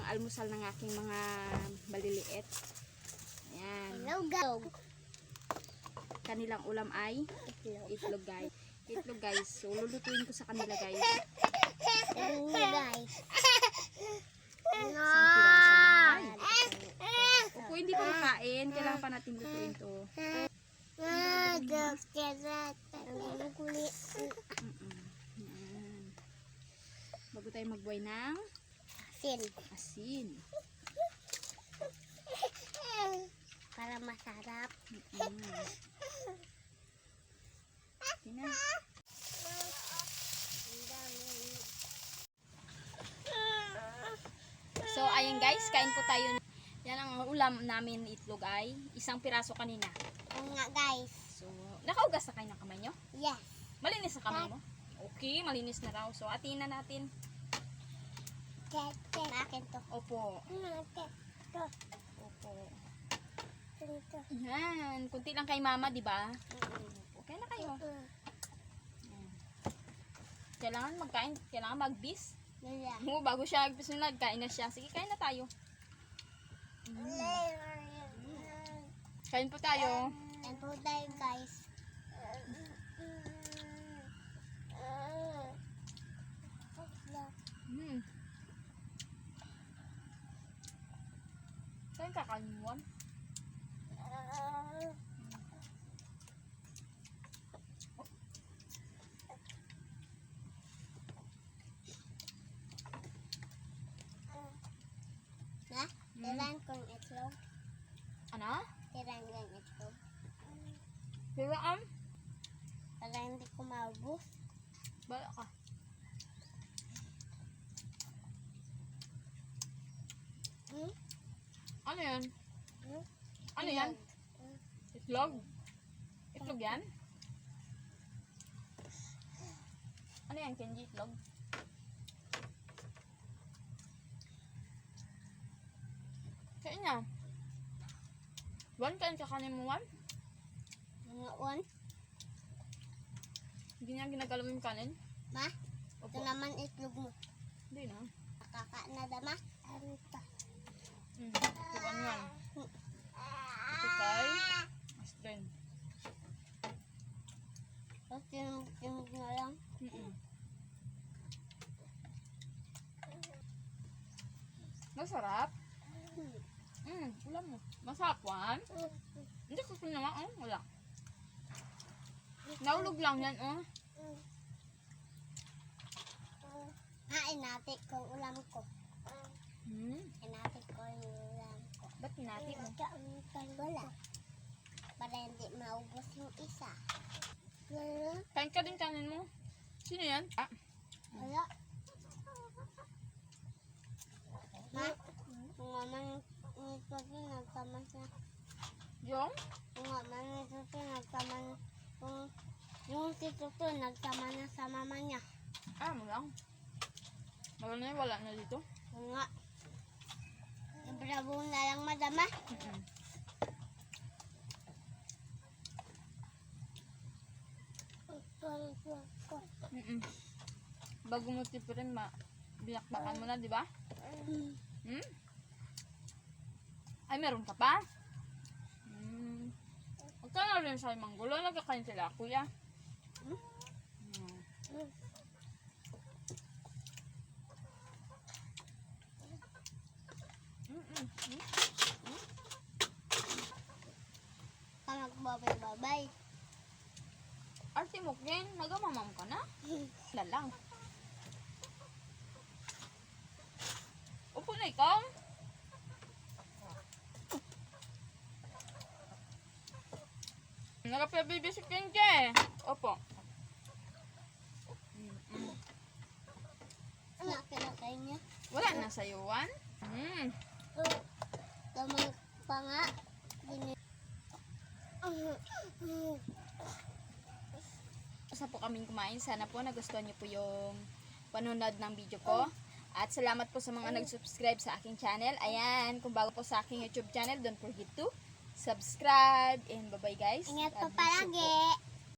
almusal ng aking mga maliliit. Ayan. Hello guys. Kanilang ulam ay itlog guys. Itlog guys. So lulutuin ko sa kanila guys. Hello guys. Isang piraso na. Opo, hindi ko makain. Kailangan pa natin lutuin to. Bago tayo magbuhay ng asin. Para masarap. Tina. So, ayun guys, kain po tayo. Yan ang ulam namin, itlog ay isang piraso kanina. Oo nga guys. So, nakaugas na kayo ng kamay nyo? Yes. Malinis na kamay mo? Okay, malinis na raw. So, atin na natin. Akin to. Opo. Opo. Yan. Kunti lang kay mama, di ba? Okay na kayo. Yan. Kailangan magkain. Kailangan magbis. Bago siya magbis na nagkain na siya. Sige, kain na tayo. Kain po tayo. Kain po tayo guys. Kain ka kalimuan. Tiran kong itlog. Ano? Tiran kong itlog. Hiraan? Para hindi ko maubos. Bala ka. Ano yan? Ano yan? Itlog? Itlog yan? Ano yan, Kenji? Itlog? Kain na. Wan, kain ka kanin mo, Wan? Mga one. Hindi niya ginagalaw yung kanin? Ma? Opo. Ito naman itlog mo. Hindi na. Nakaka na dama. Arita. Tuwan yan. Ito kay Asden. Tapos tinug na lang. Masarap? Ulam mo. Masarap, Wan? Hindi ko naman, wala. Naulog lang yan, Inatik ko ulam ko. Inatik ko yung ulam ko. Ba't hinati mo? Wala. Para hindi maubos yung isa. Kain ka din kanin mo. Sino yan? Wala. Ma? Kung naman ito din nagtama siya. Yung? Kung naman ito din nagtama na. Yung tito to nagtama na sa mama niya. Mo lang. Wala na dito. Kung nga. Bravo na lang madama. Bago mo tipirin, binakbakan mo na, di ba? Ay, meron ka pa? Huwag ka na rin sa manggulo. Nagkakain sila, kuya. Magbabay-babay. Arte mo, Ken. Nagamamam ka na? Lalang. Upo na ikaw. Nagpa-baby si Kenji. Opo. Nakinakay niya. Wala na sa'yo, Wan. Tamang pa nga. Basta po kaming kumain. Sana po nagustuhan niyo po yung panonood ng video ko. At salamat po sa mga nag-subscribe sa aking channel. Ayan, kung bago po sa aking YouTube channel, don't forget to subscribe. And bye-bye guys. Ingat po God bless you po. palagi.